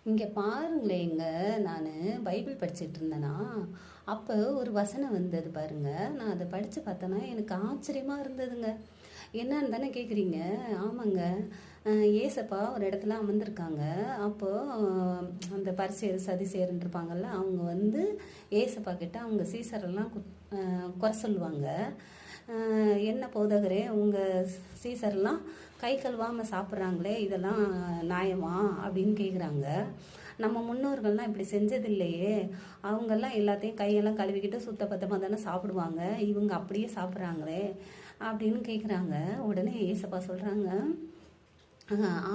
இங்கே பாருங்களேங்க. நான் பைபிள் படிச்சுட்டு இருந்தேனா, அப்போ ஒரு வசனம் வந்தது பாருங்க. நான் அதை படித்து பார்த்தேன்னா எனக்கு ஆச்சரியமாக இருந்ததுங்க. என்னன்னு தானே கேட்குறீங்க? ஆமாங்க. ஏசப்பா ஒரு இடத்துல அமர்ந்திருக்காங்க. அப்போது அந்த பரிசேர் சதிசேருன்னு இருப்பாங்கல்ல, அவங்க வந்து ஏசப்பா கிட்ட அவங்க சீசரெல்லாம் குறை சொல்லுவாங்க. என்ன போதகரே, உங்கள் சீசர்லாம் கை கழுவாமல் சாப்பிட்றாங்களே, இதெல்லாம் நியாயமா அப்படின்னு கேட்குறாங்க. நம்ம முன்னோர்கள்லாம் இப்படி செஞ்சதில்லையே, அவங்கெல்லாம் எல்லாத்தையும் கையெல்லாம் கழுவிக்கிட்டு சுத்தபத்தமாக தானே சாப்பிடுவாங்க, இவங்க அப்படியே சாப்பிட்றாங்களே அப்படின்னு கேட்குறாங்க. உடனே ஏசப்பா சொல்கிறாங்க,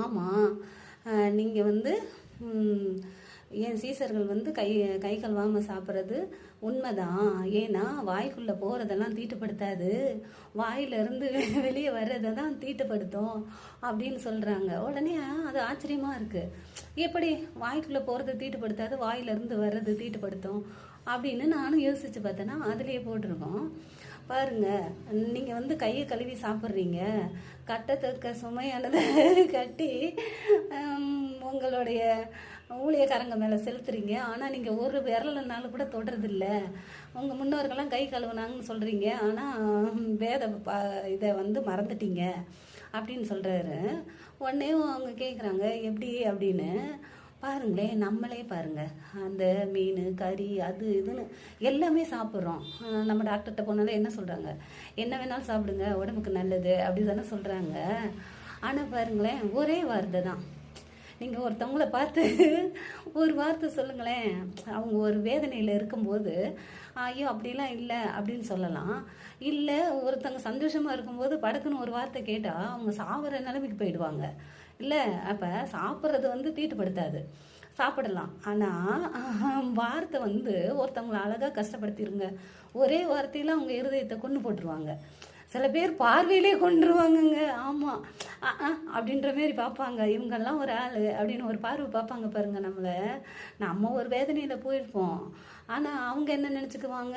ஆமாம், நீங்கள் வந்து என் சீசர்கள் வந்து கை கை கழுவாமல் சாப்பிட்றது உண்மைதான். ஏன்னா வாய்க்குள்ளே போகிறதெல்லாம் தீட்டுப்படுத்தாது, வாயிலிருந்து வெளியே வர்றதை தான் தீட்டுப்படுத்தும் அப்படின்னு சொல்கிறாங்க. உடனே அது ஆச்சரியமாக இருக்குது. எப்படி வாய்க்குள்ளே போகிறத தீட்டுப்படுத்தாது, வாயிலிருந்து வர்றது தீட்டுப்படுத்தும் அப்படின்னு நானும் யோசித்து பார்த்தேன்னா அதுலேயே போட்டிருக்கோம். பாருங்க, நீங்கள் வந்து கையை கழுவி சாப்பிட்றீங்க, கட்டத்தக்க சுமையானதை கட்டி உங்களுடைய ஊழியக்காரங்க மேலே செலுத்துறீங்க. ஆனால் நீங்கள் ஒரு விரலனாலும் கூட தொடுறதில்ல. உங்கள் முன்னோர்கள்லாம் கை கழுவுனாங்கன்னு சொல்கிறீங்க, ஆனால் இதை வந்து மறந்துட்டீங்க அப்படின்னு சொல்கிறாரு. உடனே அவங்க கேட்குறாங்க எப்படி அப்படின்னு. பாருங்களேன், நம்மளே பாருங்கள், அந்த மீன் கறி அது இதுன்னு எல்லாமே சாப்பிட்றோம். நம்ம டாக்டர்கிட்ட போனாலும் என்ன சொல்கிறாங்க? என்ன வேணாலும் சாப்பிடுங்க, உடம்புக்கு நல்லது அப்படி தானே சொல்கிறாங்க. ஆனால் பாருங்களேன், ஒரே வார்த்தை தான். நீங்கள் ஒருத்தவங்கள பார்த்து ஒரு வார்த்தை சொல்லுங்களேன், அவங்க ஒரு வேதனையில் இருக்கும்போது ஐயோ அப்படிலாம் இல்லை அப்படின்னு சொல்லலாம். இல்லை, ஒருத்தவங்க சந்தோஷமாக இருக்கும்போது படக்குன்னு ஒரு வார்த்தை கேட்டால் அவங்க சாப்பிட்ற நிலைமைக்கு போயிடுவாங்க. இல்லை, அப்போ சாப்பிட்றது வந்து தீட்டுப்படுத்தாது, சாப்பிடலாம். ஆனால் வார்த்தை வந்து ஒருத்தவங்களை அழகாக கஷ்டப்படுத்திடுங்க. ஒரே வார்த்தையில் அவங்க இருதயத்தை கொண்டு போட்டுருவாங்க. சில பேர் பார்வையிலே கொண்டுருவாங்கங்க. ஆமாம், அப்படின்ற மாரி பார்ப்பாங்க. இவங்கெல்லாம் ஒரு ஆள் அப்படின்னு ஒரு பார்வை பார்ப்பாங்க பாருங்க நம்மளை. நம்ம ஒரு வேதனையில் போயிருப்போம், ஆனால் அவங்க என்ன நினச்சிக்குவாங்க,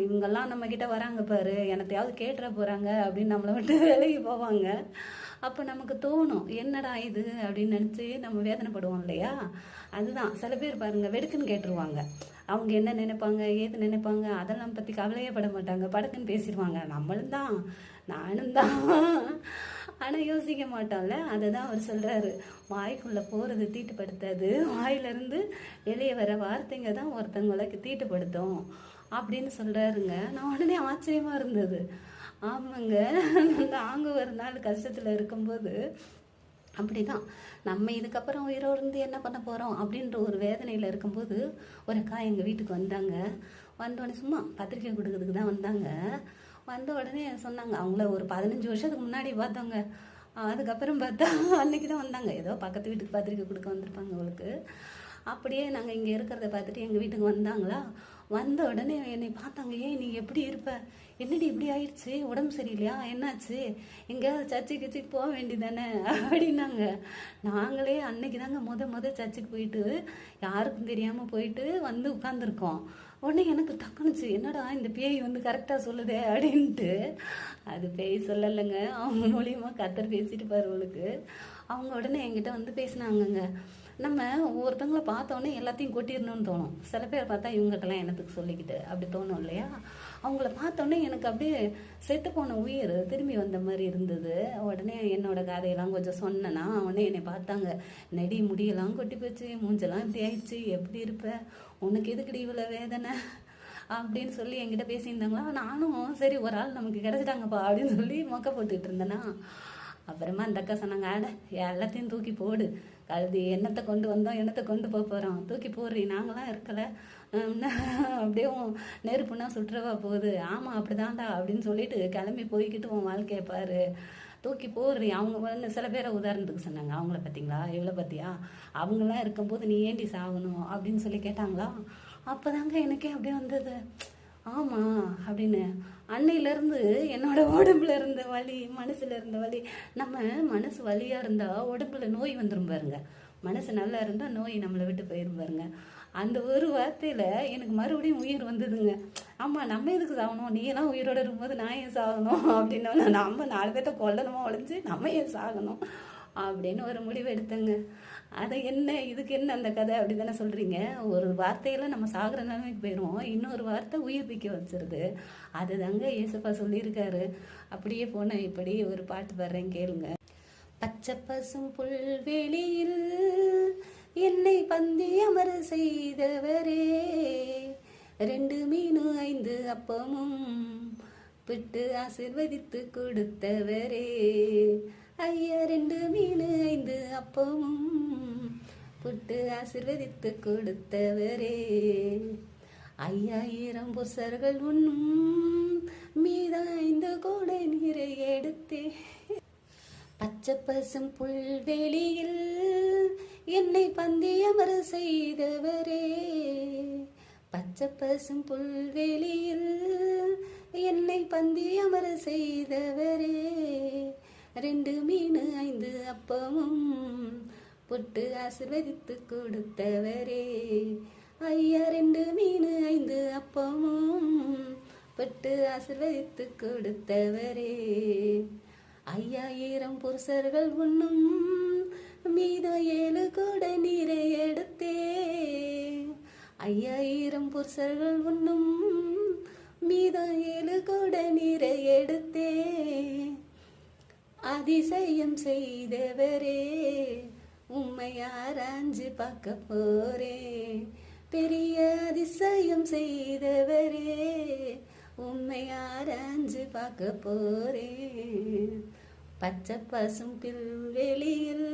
இவங்கெல்லாம் நம்மக்கிட்ட வராங்க பாரு, எனத்தையாவது கேட்டுற போகிறாங்க அப்படின்னு நம்மளை விட்டு விலகி போவாங்க. அப்போ நமக்கு தோணும், என்னடா இது அப்படின்னு நினச்சி நம்ம வேதனைப்படுவோம் இல்லையா? அதுதான் சில பேர் பாருங்கள், வெடுக்குன்னு கேட்டுருவாங்க. அவங்க என்ன நினைப்பாங்க, ஏது நினைப்பாங்க அதெல்லாம் பற்றி கவலையே பட மாட்டாங்க, படக்குன்னு பேசிடுவாங்க. நம்மளும் தான், நானும் தான், ஆனால் யோசிக்க மாட்டோம்ல. அதை தான் அவர் சொல்கிறாரு, வாய்க்குள்ளே போகிறது தீட்டுப்படுத்தாது, வாயிலிருந்து வெளியே வர வார்த்தைங்க தான் ஒருத்தவங்களுக்கு தீட்டுப்படுத்தும் அப்படின்னு சொல்கிறாருங்க. நான் உடனே ஆச்சரியமாக இருந்தது. ஆமாங்க, நாங்கள் ஒரு நாள் கஷ்டத்தில் இருக்கும்போது அப்படி தான், நம்ம இதுக்கப்புறம் உயிரோடு இருந்து என்ன பண்ண போகிறோம் அப்படின்ற ஒரு வேதனையில் இருக்கும்போது ஒரு அக்கா எங்கள் வீட்டுக்கு வந்தாங்க. வந்தோடனே சும்மா பத்திரிக்கை கொடுக்கறதுக்கு தான் வந்தாங்க. வந்த உடனே சொன்னாங்க, அவங்கள ஒரு 15 வருஷத்துக்கு முன்னாடி பார்த்தோங்க. அதுக்கப்புறம் பார்த்தா அன்றைக்கி தான் வந்தாங்க. ஏதோ பக்கத்து வீட்டுக்கு பத்திரிக்கை கொடுக்க வந்திருப்பாங்க அவங்களுக்கு. அப்படியே நாங்கள் இங்கே இருக்கிறத பார்த்துட்டு எங்கள் வீட்டுக்கு வந்தாங்களா. வந்த உடனே என்னை பார்த்தாங்க, ஏன் நீ எப்படி இருப்ப, என்னடி இப்படி ஆயிடுச்சு, உடம்பு சரியில்லையா, என்னாச்சு, எங்கேயாவது சர்ச்சுக்கு போக வேண்டியதானே அப்படின்னாங்க. நாங்களே அன்னைக்கு தாங்க முத சர்ச்சுக்கு போயிட்டு யாருக்கும் தெரியாமல் போயிட்டு வந்து உட்காந்துருக்கோம். உடனே எனக்கு டக்குனுச்சு, என்னடா இந்த பேய் வந்து கரெக்டாக சொல்லுதே அப்படின்ட்டு. அது பேய் சொல்லலைங்க, அவங்க மூலியமாக கத்தர் பேசிட்டு பாருவளுக்கு. அவங்க உடனே என்கிட்ட வந்து பேசினாங்கங்க. நம்ம ஒவ்வொருத்தவங்கள பார்த்தோன்னே எல்லாத்தையும் கொட்டிடணும்னு தோணும். சில பேர் பார்த்தா இவங்ககிட்டலாம் என்னத்துக்கு சொல்லிக்கிட்டு அப்படி தோணும் இல்லையா? அவங்கள பார்த்தோன்னே எனக்கு அப்படியே செத்து போன உயிர் திரும்பி வந்த மாதிரி இருந்தது. உடனே என்னோட கதையெல்லாம் கொஞ்சம் சொன்னேன்னா உடனே என்னை பார்த்தாங்க, நெடி முடியெல்லாம் கொட்டி போச்சு, மூஞ்செல்லாம் இப்படி ஆயிடுச்சு, எப்படி இருப்ப, உனக்கு எதுக்குடி இவ்வளோ வேதனை அப்படின்னு சொல்லி என்கிட்ட பேசியிருந்தாங்களா. நானும் சரி ஒரு ஆள் நமக்கு கிடச்சிட்டாங்கப்பா அப்படின்னு சொல்லி மொக்க போட்டுக்கிட்டு இருந்தேன்னா. அப்புறமா அந்த அக்கா சொன்னாங்க, எல்லாத்தையும் தூக்கி போடு, கழுதி எண்ணத்தை கொண்டு வந்தோம், எண்ணத்தை கொண்டு போகிறோம், தூக்கி போடுறீ, நாங்களாம் இருக்கலை, அப்படியே நெருப்புனா சுற்றுவா போகுது. ஆமாம் அப்படிதான்டா அப்படின்னு சொல்லிட்டு கிளம்பி போய்கிட்டு உன் வாழ்க்கையை பாரு, தூக்கி போடுறீ. அவங்க வந்து சில பேரை உதாரணத்துக்கு சொன்னாங்க, அவங்கள பார்த்தீங்களா, இவ்வளோ பார்த்தியா, அவங்களாம் இருக்கும்போது நீ ஏண்டி சாகணும் அப்படின்னு சொல்லி கேட்டாங்களா. அப்போ தாங்க எனக்கே அப்படியே வந்தது, ஆமாம் அப்படின்னு. அன்னையிலேருந்து என்னோட உடம்புல இருந்த வலி, மனசில் இருந்த வலி, நம்ம மனசு வலியாக இருந்தால் உடம்புல நோய் வந்துடும் பாருங்க, மனசு நல்லா இருந்தால் நோய் நம்மளை விட்டு போயிடும் பாருங்க. அந்த ஒரு வார்த்தையில் எனக்கு மறுபடியும் உயிர் வந்ததுங்க. ஆமாம், நம்ம எதுக்கு சாகணும், நீ எல்லாம் உயிரோடு இருக்கும்போது நான் ஏன் சாகணும் அப்படின்னா, நம்ம 4 பேர்த்த கொல்லணுமா ஒழிஞ்சு நம்ம ஏன் சாகணும் அப்படின்னு ஒரு முடிவு எடுத்தேங்க. அதை என்ன இதுக்கு என்ன அந்த கதை அப்படி தானே சொல்கிறீங்க. ஒரு வார்த்தையெல்லாம் நம்ம சாகிற நிலைமைக்கு போயிடுவோம், இன்னொரு வார்த்தை உயிர்ப்பிக்க வச்சிருது. அது தாங்க ஏசப்பா சொல்லியிருக்காரு. அப்படியே போன இப்படி ஒரு பாட்டு பாடுறேன் கேளுங்க. பச்சை பசும் புல்வெளியில் என்னை பந்தி அமர செய்தவரே, 2 மீன் 5 அப்பமும் பிட்டு ஆசிர்வதித்து கொடுத்தவரே. ஐயா 2 மீன் 5 அப்பமும் புட்டு ஆசிர்வதித்து கொடுத்தவரே. 5000 புருஷர்கள் உண்ணும் மீத 5 கோடை நீரை எடுத்தே. பச்சை பசும் புல்வெளியில் என்னை பந்தி அமர செய்தவரே, பச்சை பசும் புல்வெளியில் என்னை பந்தி அமர செய்தவரே. 2 மீன் 5 அப்பமும் புட்டு ஆசிர்வதித்து கொடுத்தவரே. ஐயா 2 மீன் 5 அப்பமும் புட்டு ஆசிர்வதித்து கொடுத்தவரே. 5000 புருஷர்கள் உண்ணும் மீதம் 7 கோடை நீரை எடுத்தே. 5000 புருஷர்கள் உண்ணும் மீதம் 7 கோடை நீரை எடுத்தே. அதிசயம் செய்தவரே, உம்மை ஆராய்ஞ்சு பார்க்க போறேன். பெரிய அதிசயம் செய்தவரே, உம்மை ஆராய்ஞ்சு பார்க்க போறேன். பச்சை பசும் புல்வெளியில்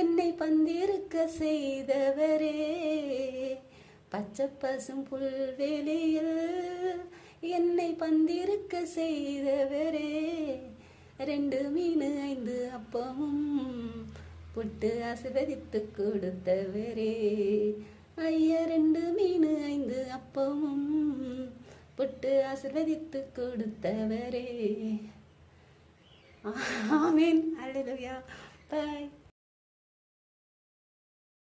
என்னை பந்திருக்க செய்தவரே, பச்சை பசும் புல்வெளியில் என்னை பந்திருக்க செய்தவரே. 2 மீன் 5 அப்பமும் புட்டு ஆசிர்வதித்து கொடுத்தவரே. ஐயா 2 மீன் 5 அப்பமும் புட்டு ஆசிர்வதித்து கொடுத்தவரே. ஆமென். அல்லேலூயா. பாய்.